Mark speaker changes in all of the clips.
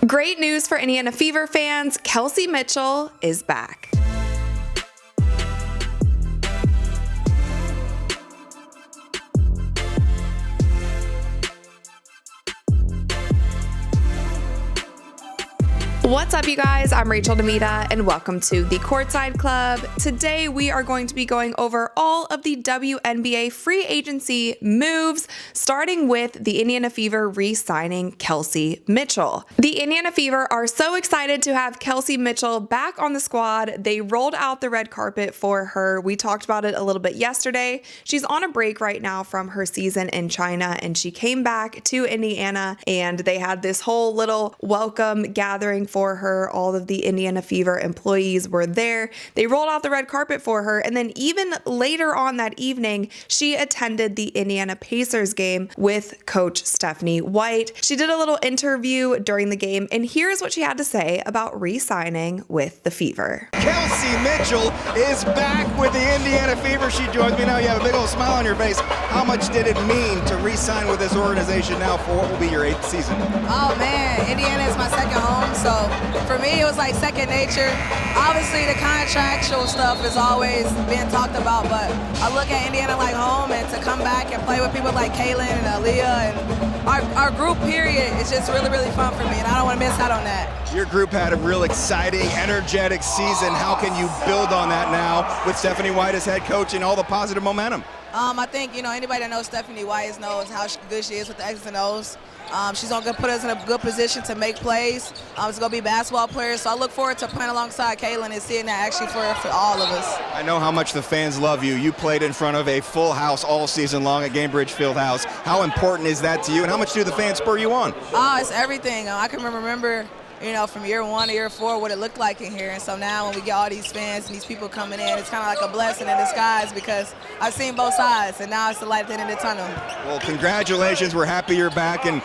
Speaker 1: Great news for Indiana Fever fans, Kelsey Mitchell is back. What's up, you guys? I'm Rachel DeMita, and welcome to the Courtside Club. Today, we are going to be going over all of the WNBA free agency moves, starting with the Indiana Fever re-signing Kelsey Mitchell. The Indiana Fever are so excited to have Kelsey Mitchell back on the squad. They rolled out the red carpet for her. We talked about it a little bit yesterday. She's on a break right now from her season in China, and she came back to Indiana, and they had this whole little welcome gathering for her. All of the Indiana Fever employees were there. They rolled out the red carpet for her. And then even later on that evening, she attended the Indiana Pacers game with Coach Stephanie White. She did a little interview during the game, and here's what she had to say about re-signing with the Fever.
Speaker 2: Kelsey Mitchell is back with the Indiana Fever. She joins me now. You have a big old smile on your face. How much did it mean to re-sign with this organization now for what will be your 8th season?
Speaker 3: Oh man, Indiana is my second home, so for me, it was like second nature. Obviously, the contractual stuff is always being talked about, but I look at Indiana like home, and to come back and play with people like Kaylin and Aaliyah and our group period is just really, really fun for me, and I don't want to miss out on that.
Speaker 2: Your group had a real exciting, energetic season. How can you build on that now with Stephanie White as head coach and all the positive momentum?
Speaker 3: I think, anybody that knows Stephanie White knows how good she is with the X's and O's. She's going to put us in a good position to make plays. It's going to be basketball players. So I look forward to playing alongside Kaylin and seeing that actually for all of us.
Speaker 2: I know how much the fans love you. You played in front of a full house all season long at Gainbridge Fieldhouse. How important is that to you, and how much do the fans spur you on?
Speaker 3: It's everything. I can remember from year 1 to year 4 what it looked like in here. And so now when we get all these fans and these people coming in, it's kind of like a blessing in disguise because I've seen both sides, and now it's the light at the end of the tunnel.
Speaker 2: Well, congratulations. We're happy you're back and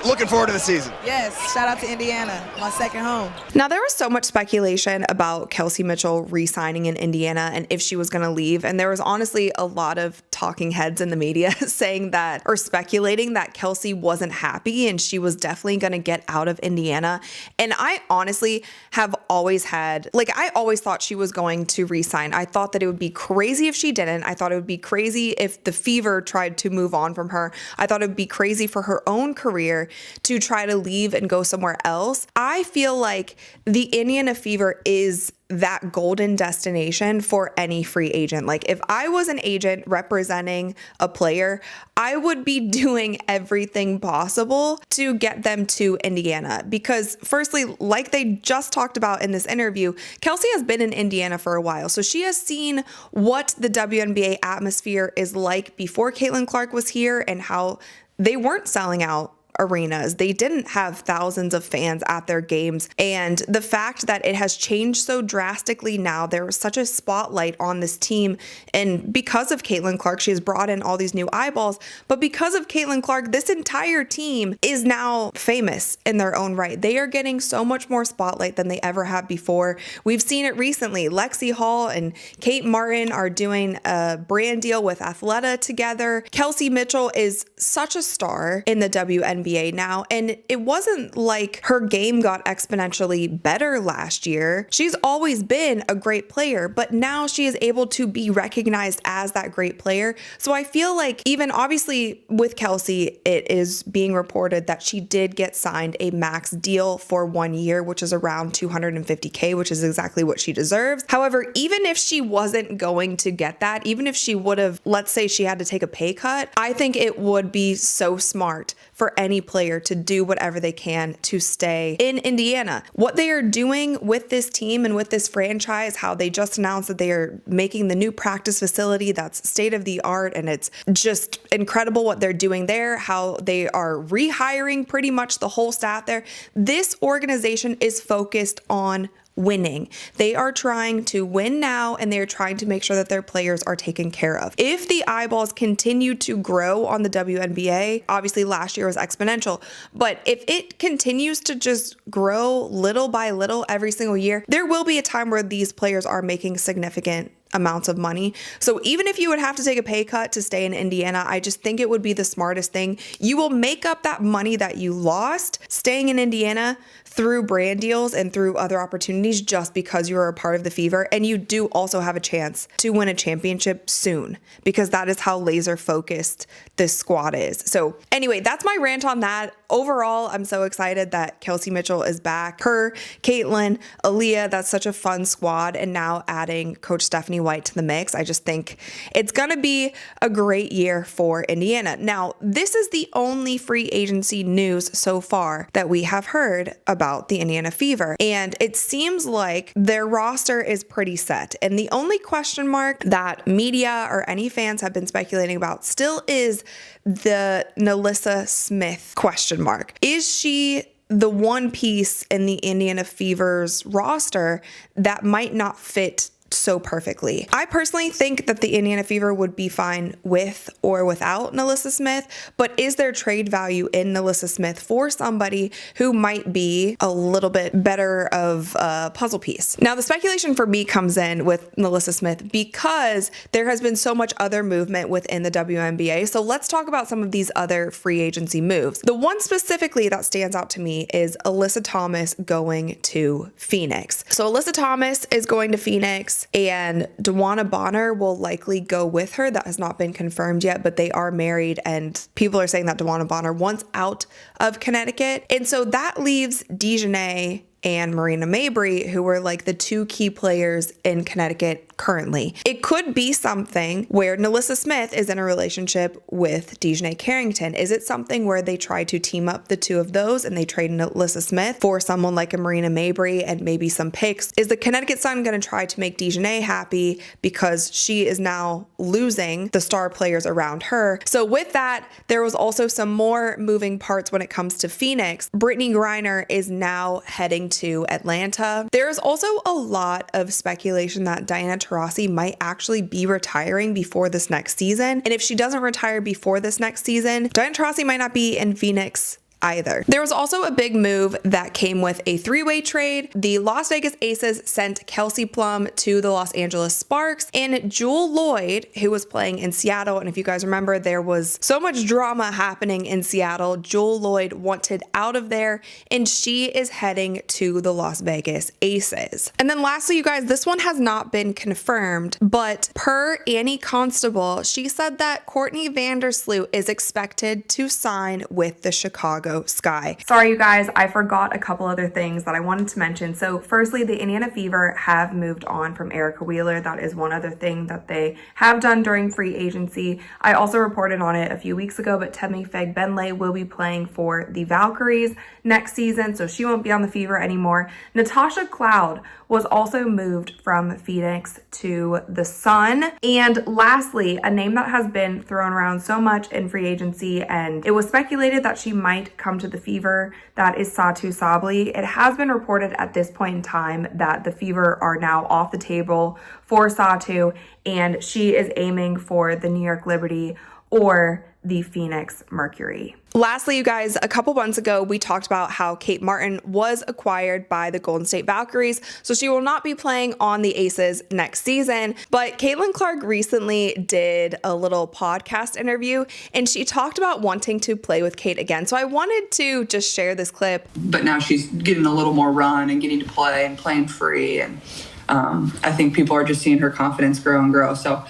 Speaker 2: looking forward to the season.
Speaker 3: Yes, shout out to Indiana, my second home.
Speaker 1: Now, there was so much speculation about Kelsey Mitchell re-signing in Indiana and if she was going to leave. And there was honestly a lot of talking heads in the media saying that, or speculating that Kelsey wasn't happy and she was definitely going to get out of Indiana. And I honestly have always I always thought she was going to re-sign. I thought that it would be crazy if she didn't. I thought it would be crazy if the Fever tried to move on from her. I thought it would be crazy for her own career to try to leave and go somewhere else. I feel like the Indiana Fever is that golden destination for any free agent. Like, if I was an agent representing a player, I would be doing everything possible to get them to Indiana. Because firstly, like they just talked about in this interview, Kelsey has been in Indiana for a while. So she has seen what the WNBA atmosphere is like before Caitlin Clark was here and how they weren't selling out arenas. They didn't have thousands of fans at their games. And the fact that it has changed so drastically now, there was such a spotlight on this team. And because of Caitlin Clark, she has brought in all these new eyeballs. But because of Caitlin Clark, this entire team is now famous in their own right. They are getting so much more spotlight than they ever have before. We've seen it recently. Lexi Hall and Kate Martin are doing a brand deal with Athleta together. Kelsey Mitchell is such a star in the WNBA now, and it wasn't like her game got exponentially better last year. She's always been a great player, but now she is able to be recognized as that great player. So I feel like, even obviously with Kelsey, it is being reported that she did get signed a max deal for 1 year, which is around $250K, which is exactly what she deserves. However, even if she wasn't going to get that, even if she would have, let's say she had to take a pay cut, I think it would be so smart for any player to do whatever they can to stay in Indiana. What they are doing with this team and with this franchise, how they just announced that they are making the new practice facility that's state of the art, and it's just incredible what they're doing there, how they are rehiring pretty much the whole staff there. This organization is focused on winning. They are trying to win now, and they're trying to make sure that their players are taken care of. If the eyeballs continue to grow on the WNBA, obviously last year was exponential, but if it continues to just grow little by little every single year, there will be a time where these players are making significant amounts of money. So even if you would have to take a pay cut to stay in Indiana, I just think it would be the smartest thing. You will make up that money that you lost staying in Indiana through brand deals and through other opportunities just because you are a part of the Fever. And you do also have a chance to win a championship soon because that is how laser focused this squad is. So anyway, that's my rant on that. Overall, I'm so excited that Kelsey Mitchell is back. Her, Caitlin, Aaliyah, that's such a fun squad. And now adding Coach Stephanie White to the mix, I just think it's going to be a great year for Indiana. Now, this is the only free agency news so far that we have heard about the Indiana Fever. And it seems like their roster is pretty set. And the only question mark that media or any fans have been speculating about still is the NaLyssa Smith question mark. Is she the one piece in the Indiana Fever's roster that might not fit so perfectly? I personally think that the Indiana Fever would be fine with or without NaLyssa Smith, but is there trade value in NaLyssa Smith for somebody who might be a little bit better of a puzzle piece? Now, the speculation for me comes in with NaLyssa Smith because there has been so much other movement within the WNBA. So let's talk about some of these other free agency moves. The one specifically that stands out to me is Alyssa Thomas going to Phoenix. So Alyssa Thomas is going to Phoenix, and DeWanna Bonner will likely go with her. That has not been confirmed yet, but they are married, and people are saying that DeWanna Bonner wants out of Connecticut. And so that leaves Dejanay and Marina Mabrey, who were like the two key players in Connecticut currently. It could be something where NaLyssa Smith is in a relationship with Dejanay Carrington. Is it something where they try to team up the two of those and they trade NaLyssa Smith for someone like a Marina Mabrey and maybe some picks? Is the Connecticut Sun going to try to make Dejanay happy because she is now losing the star players around her? So with that, there was also some more moving parts when it comes to Phoenix. Brittany Griner is now heading to Atlanta. There's also a lot of speculation that Diana Taurasi might actually be retiring before this next season. And if she doesn't retire before this next season, Diana Taurasi might not be in Phoenix either. There was also a big move that came with a three-way trade. The Las Vegas Aces sent Kelsey Plum to the Los Angeles Sparks, and Jewell Loyd, who was playing in Seattle, and if you guys remember, there was so much drama happening in Seattle. Jewell Loyd wanted out of there, and she is heading to the Las Vegas Aces. And then lastly, you guys, this one has not been confirmed, but per Annie Constable, she said that Courtney Vandersloot is expected to sign with the Chicago Sky. Sorry, you guys, I forgot a couple other things that I wanted to mention. So firstly, the Indiana Fever have moved on from Erica Wheeler. That is one other thing that they have done during free agency. I also reported on it a few weeks ago, but Temi Fegbenle will be playing for the Valkyries next season, so she won't be on the Fever anymore. Natasha Cloud was also moved from Phoenix to the Sun. And lastly, a name that has been thrown around so much in free agency, and it was speculated that she might come to the Fever, that is Satou Sabally. It has been reported at this point in time that the Fever are now off the table for Satou, and she is aiming for the New York Liberty or the Phoenix Mercury. Lastly, you guys, a couple months ago, we talked about how Kate Martin was acquired by the Golden State Valkyries, so she will not be playing on the Aces next season. But Caitlin Clark recently did a little podcast interview, and she talked about wanting to play with Kate again. So I wanted to just share this clip.
Speaker 4: But now she's getting a little more run and getting to play and playing free, and I think people are just seeing her confidence grow and grow. So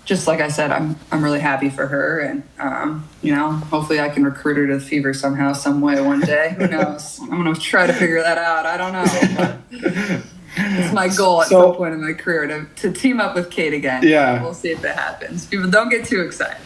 Speaker 4: just like I said, I'm really happy for her, and hopefully I can recruit her to the Fever somehow, some way, one day. Who knows? I'm gonna try to figure that out. I don't know. But it's my goal at some point in my career to team up with Kate again.
Speaker 5: Yeah,
Speaker 4: we'll see if it happens. People don't get too excited.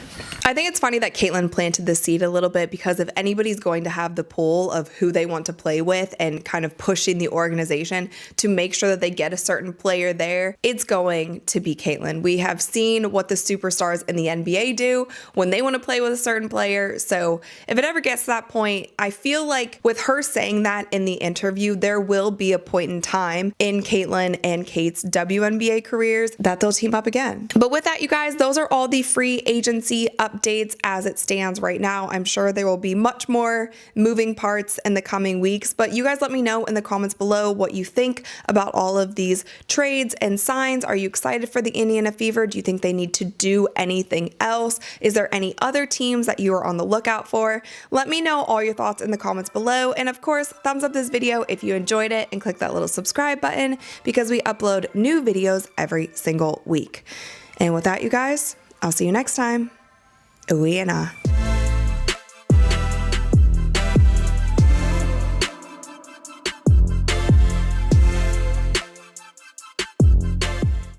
Speaker 1: I think it's funny that Caitlin planted the seed a little bit, because if anybody's going to have the pull of who they want to play with and kind of pushing the organization to make sure that they get a certain player there, it's going to be Caitlin. We have seen what the superstars in the NBA do when they want to play with a certain player. So if it ever gets to that point, I feel like with her saying that in the interview, there will be a point in time in Caitlin and Kate's WNBA careers that they'll team up again. But with that, you guys, those are all the free agency updates updates as it stands right now. I'm sure there will be much more moving parts in the coming weeks, but you guys let me know in the comments below what you think about all of these trades and signs. Are you excited for the Indiana Fever? Do you think they need to do anything else? Is there any other teams that you are on the lookout for? Let me know all your thoughts in the comments below. And of course, thumbs up this video if you enjoyed it and click that little subscribe button because we upload new videos every single week. And with that, you guys, I'll see you next time. Uyena.